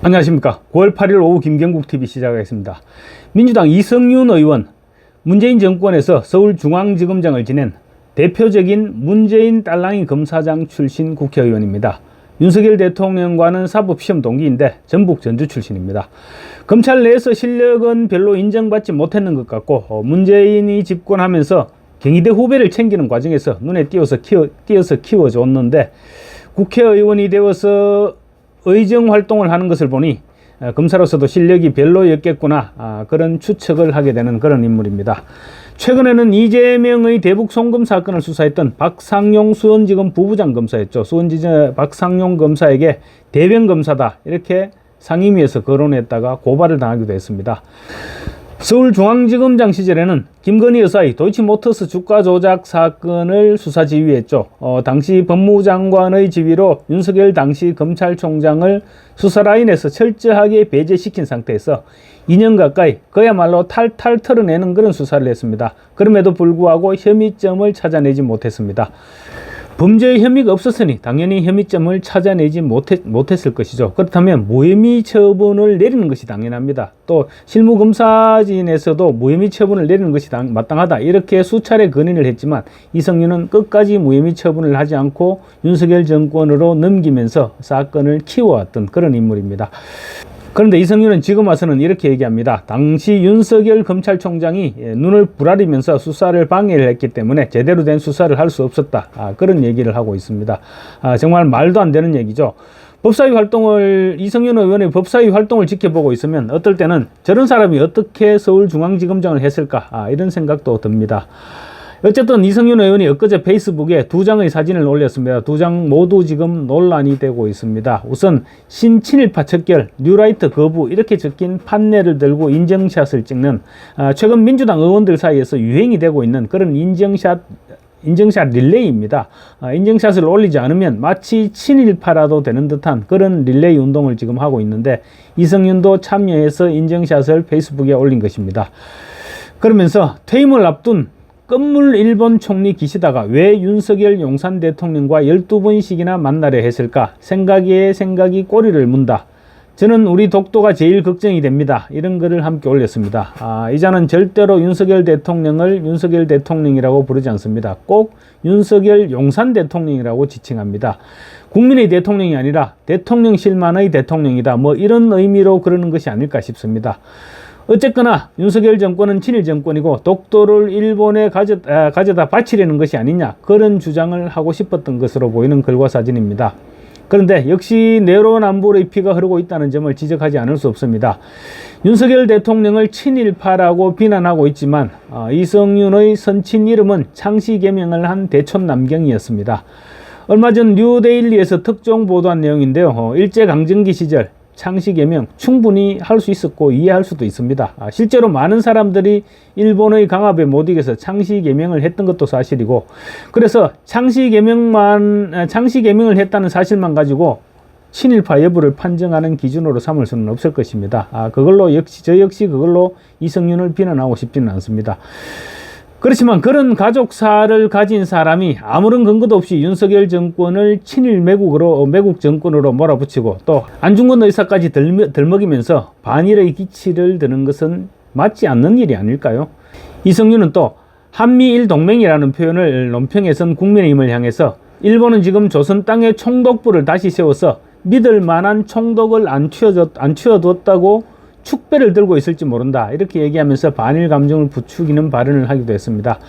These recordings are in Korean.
안녕하십니까. 9월 8일 오후 김경국TV 시작하겠습니다. 민주당 이성윤 의원, 문재인 정권에서 서울중앙지검장을 지낸 대표적인 문재인 딸랑이 검사장 출신 국회의원입니다. 윤석열 대통령과는 사법시험 동기인데 전북 전주 출신입니다. 검찰 내에서 실력은 별로 인정받지 못했는 것 같고 문재인이 집권하면서 경희대 후배를 챙기는 과정에서 눈에 띄어서 키워줬는데 국회의원이 되어서 의정 활동을 하는 것을 보니 검사로서도 실력이 별로였겠구나, 그런 추측을 하게 되는 그런 인물입니다. 최근에는 이재명의 대북 송금 사건을 수사했던 박상용 수원지검 부부장 검사였죠. 수원지검 박상용 검사에게 대변 검사다 이렇게 상임위에서 거론했다가 고발을 당하기도 했습니다. 서울중앙지검장 시절에는 김건희 여사의 도이치모터스 주가 조작 사건을 수사 지휘했죠. 당시 법무장관의 지휘로 윤석열 당시 검찰총장을 수사라인에서 철저하게 배제시킨 상태에서 2년 가까이 그야말로 탈탈 털어내는 그런 수사를 했습니다. 그럼에도 불구하고 혐의점을 찾아내지 못했습니다. 범죄의 혐의가 없었으니 당연히 혐의점을 찾아내지 못했을 것이죠. 그렇다면 무혐의 처분을 내리는 것이 당연합니다. 또 실무검사진에서도 무혐의 처분을 내리는 것이 마땅하다 이렇게 수차례 건의를 했지만 이성윤은 끝까지 무혐의 처분을 하지 않고 윤석열 정권으로 넘기면서 사건을 키워왔던 그런 인물입니다. 그런데 이성윤은 지금 와서는 이렇게 얘기합니다. 당시 윤석열 검찰총장이 눈을 부라리면서 수사를 방해를 했기 때문에 제대로 된 수사를 할 수 없었다. 그런 얘기를 하고 있습니다. 정말 말도 안 되는 얘기죠. 이성윤 의원의 법사위 활동을 지켜보고 있으면 어떨 때는 저런 사람이 어떻게 서울중앙지검장을 했을까, 이런 생각도 듭니다. 어쨌든 이성윤 의원이 엊그제 페이스북에 2장의 사진을 올렸습니다. 2장 모두 지금 논란이 되고 있습니다. 우선 신친일파 척결, 뉴라이트 거부 이렇게 적힌 판넬을 들고 인증샷을 찍는 최근 민주당 의원들 사이에서 유행이 되고 있는 그런 인증샷 릴레이입니다. 인증샷을 올리지 않으면 마치 친일파라도 되는 듯한 그런 릴레이 운동을 지금 하고 있는데 이성윤도 참여해서 인증샷을 페이스북에 올린 것입니다. 그러면서 퇴임을 앞둔 끝물 일본 총리 기시다가 왜 윤석열 용산 대통령과 12번씩이나 만나려 했을까? 생각이 꼬리를 문다. 저는 우리 독도가 제일 걱정이 됩니다. 이런 글을 함께 올렸습니다. 이자는 절대로 윤석열 대통령을 윤석열 대통령이라고 부르지 않습니다. 꼭 윤석열 용산 대통령이라고 지칭합니다. 국민의 대통령이 아니라 대통령실만의 대통령이다. 뭐 이런 의미로 그러는 것이 아닐까 싶습니다. 어쨌거나 윤석열 정권은 친일 정권이고 독도를 일본에 가져다 바치려는 것이 아니냐, 그런 주장을 하고 싶었던 것으로 보이는 글과 사진입니다. 그런데 역시 내로남불의 피가 흐르고 있다는 점을 지적하지 않을 수 없습니다. 윤석열 대통령을 친일파라고 비난하고 있지만 이성윤의 선친 이름은 창씨 개명을 한 대촌 남경이었습니다. 얼마 전 뉴데일리에서 특종 보도한 내용인데요. 일제강점기 시절 창씨 개명 충분히 할 수 있었고 이해할 수도 있습니다. 실제로 많은 사람들이 일본의 강압에 못 이겨서 창씨 개명을 했던 것도 사실이고, 그래서 창씨 개명을 했다는 사실만 가지고 친일파 여부를 판정하는 기준으로 삼을 수는 없을 것입니다. 저 역시 그걸로 이성윤을 비난하고 싶지는 않습니다. 그렇지만 그런 가족사를 가진 사람이 아무런 근거도 없이 윤석열 정권을 친일 매국 정권으로 몰아붙이고 또 안중근 의사까지 들먹이면서 반일의 기치를 드는 것은 맞지 않는 일이 아닐까요? 이성윤은 또 한미일 동맹이라는 표현을 논평에선 국민의힘을 향해서 일본은 지금 조선 땅에 총독부를 다시 세워서 믿을 만한 총독을 안 치워뒀다고 축배를 들고 있을지 모른다 이렇게 얘기하면서 반일 감정을 부추기는 발언을 하기도 했습니다.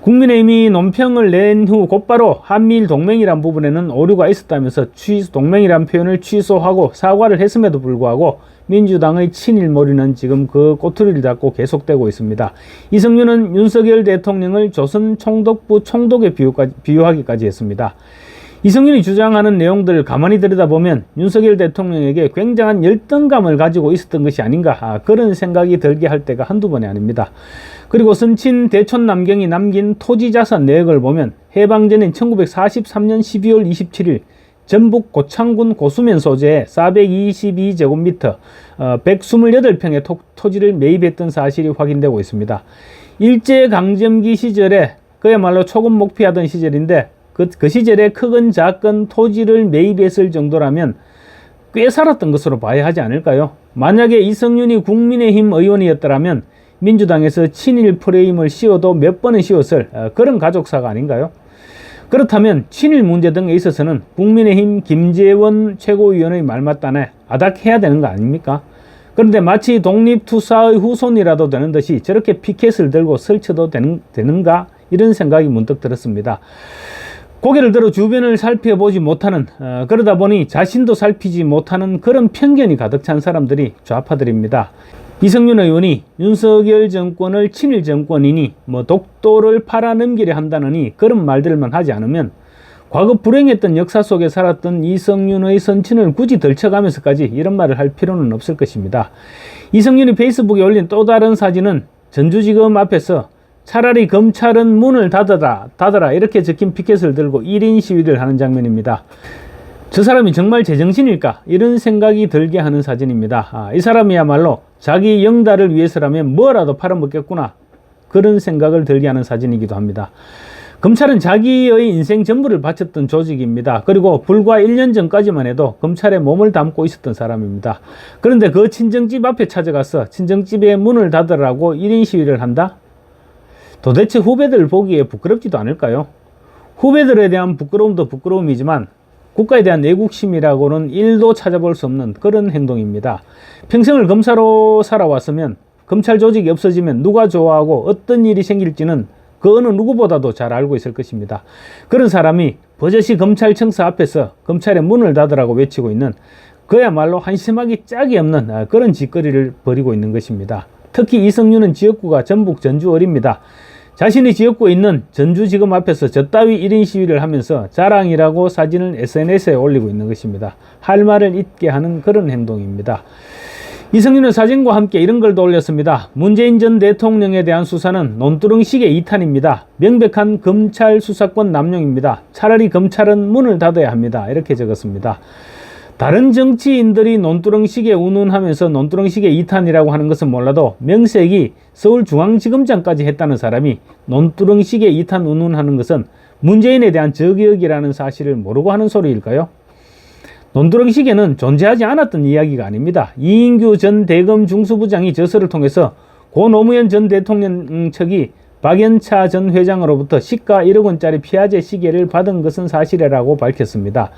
국민의힘이 논평을 낸 후 곧바로 한미일 동맹이란 부분에는 오류가 있었다면서 동맹이란 표현을 취소하고 사과를 했음에도 불구하고 민주당의 친일몰이는 지금 그 꼬투리를 잡고 계속되고 있습니다. 이성윤은 윤석열 대통령을 조선 총독부 총독에 비유하기까지 했습니다. 이성윤이 주장하는 내용들을 가만히 들여다보면 윤석열 대통령에게 굉장한 열등감을 가지고 있었던 것이 아닌가, 그런 생각이 들게 할 때가 한두 번이 아닙니다. 그리고 선친 대촌 남경이 남긴 토지자산 내역을 보면 해방전인 1943년 12월 27일 전북 고창군 고수면 소재에 422제곱미터 128평의 토지를 매입했던 사실이 확인되고 있습니다. 일제강점기 시절에 그야말로 초급목피하던 시절인데 그 시절에 크건 작건 토지를 매입했을 정도라면 꽤 살았던 것으로 봐야 하지 않을까요? 만약에 이성윤이 국민의힘 의원이었더라면 민주당에서 친일 프레임을 씌워도 몇 번은 씌웠을 그런 가족사가 아닌가요? 그렇다면 친일 문제 등에 있어서는 국민의힘 김재원 최고위원의 말맞다네 아닥해야 되는 거 아닙니까? 그런데 마치 독립투사의 후손이라도 되는 듯이 저렇게 피켓을 들고 설쳐도 되는가? 이런 생각이 문득 들었습니다. 고개를 들어 주변을 살펴보지 못하는 그러다 보니 자신도 살피지 못하는 그런 편견이 가득 찬 사람들이 좌파들입니다. 이성윤 의원이 윤석열 정권을 친일 정권이니 독도를 팔아넘기려 한다느니 그런 말들만 하지 않으면 과거 불행했던 역사 속에 살았던 이성윤의 선친을 굳이 덜쳐가면서까지 이런 말을 할 필요는 없을 것입니다. 이성윤이 페이스북에 올린 또 다른 사진은 전주지검 앞에서 차라리 검찰은 문을 닫아라 이렇게 적힌 피켓을 들고 1인 시위를 하는 장면입니다. 저 사람이 정말 제정신일까? 이런 생각이 들게 하는 사진입니다. 이 사람이야말로 자기 영달을 위해서라면 뭐라도 팔아먹겠구나 그런 생각을 들게 하는 사진이기도 합니다. 검찰은 자기의 인생 전부를 바쳤던 조직입니다. 그리고 불과 1년 전까지만 해도 검찰에 몸을 담고 있었던 사람입니다. 그런데 그 친정집 앞에 찾아가서 친정집에 문을 닫으라고 1인 시위를 한다? 도대체 후배들 보기에 부끄럽지도 않을까요? 후배들에 대한 부끄러움도 부끄러움이지만 국가에 대한 애국심이라고는 1도 찾아볼 수 없는 그런 행동입니다. 평생을 검사로 살아왔으면 검찰 조직이 없어지면 누가 좋아하고 어떤 일이 생길지는 그 어느 누구보다도 잘 알고 있을 것입니다. 그런 사람이 버젓이 검찰청사 앞에서 검찰의 문을 닫으라고 외치고 있는 그야말로 한심하기 짝이 없는 그런 짓거리를 벌이고 있는 것입니다. 특히 이성윤은 지역구가 전북 전주을입니다. 자신이 지역구에 있는 전주지검 앞에서 저따위 1인 시위를 하면서 자랑이라고 사진을 SNS에 올리고 있는 것입니다. 할 말을 잊게 하는 그런 행동입니다. 이성윤은 사진과 함께 이런 글도 올렸습니다. 문재인 전 대통령에 대한 수사는 논두렁식의 이탄입니다. 명백한 검찰 수사권 남용입니다. 차라리 검찰은 문을 닫아야 합니다. 이렇게 적었습니다. 다른 정치인들이 논두렁식에 운운하면서 논두렁식의 이탄이라고 하는 것은 몰라도 명색이 서울중앙지검장까지 했다는 사람이 논두렁식의 이탄 운운하는 것은 문재인에 대한 저격이라는 사실을 모르고 하는 소리일까요? 논두렁식에는 존재하지 않았던 이야기가 아닙니다. 이인규 전 대검 중수부장이 저서를 통해서 고 노무현 전 대통령 측이 박연차 전 회장으로부터 시가 1억 원짜리 피아제 시계를 받은 것은 사실이라고 밝혔습니다.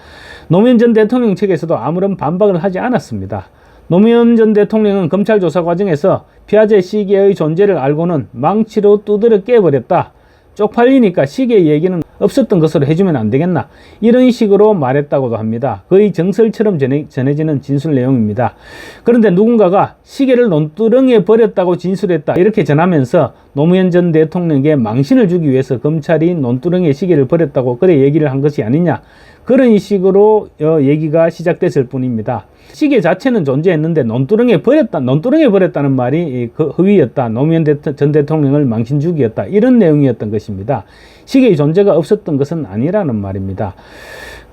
노무현 전 대통령 측에서도 아무런 반박을 하지 않았습니다. 노무현 전 대통령은 검찰 조사 과정에서 피아제 시계의 존재를 알고는 망치로 두드려 깨버렸다. 쪽팔리니까 시계 얘기는 없었던 것으로 해주면 안 되겠나, 이런 식으로 말했다고도 합니다. 거의 정설처럼 전해지는 진술 내용입니다. 그런데 누군가가 시계를 논두렁에 버렸다고 진술했다 이렇게 전하면서 노무현 전 대통령에게 망신을 주기 위해서 검찰이 논두렁에 시계를 버렸다고 그래 얘기를 한 것이 아니냐, 그런 식으로 얘기가 시작됐을 뿐입니다. 시계 자체는 존재했는데 논두렁에 버렸다는 말이 그 허위였다, 노무현 전 대통령을 망신주기였다, 이런 내용이었던 것입니다. 시계의 존재가 없었던 것은 아니라는 말입니다.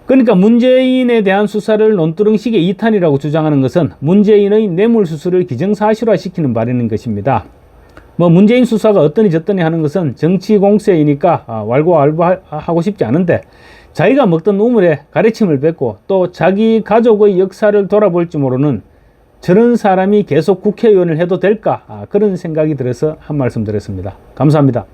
그러니까 문재인에 대한 수사를 논두렁 시계 2탄이라고 주장하는 것은 문재인의 뇌물수수를 기정사실화시키는 바라는 것입니다. 문재인 수사가 어떠니 저떠니 하는 것은 정치 공세이니까 왈가왈부하고 싶지 않은데, 자기가 먹던 우물에 가래침을 뱉고 또 자기 가족의 역사를 돌아볼지 모르는 저런 사람이 계속 국회의원을 해도 될까, 그런 생각이 들어서 한 말씀 드렸습니다. 감사합니다.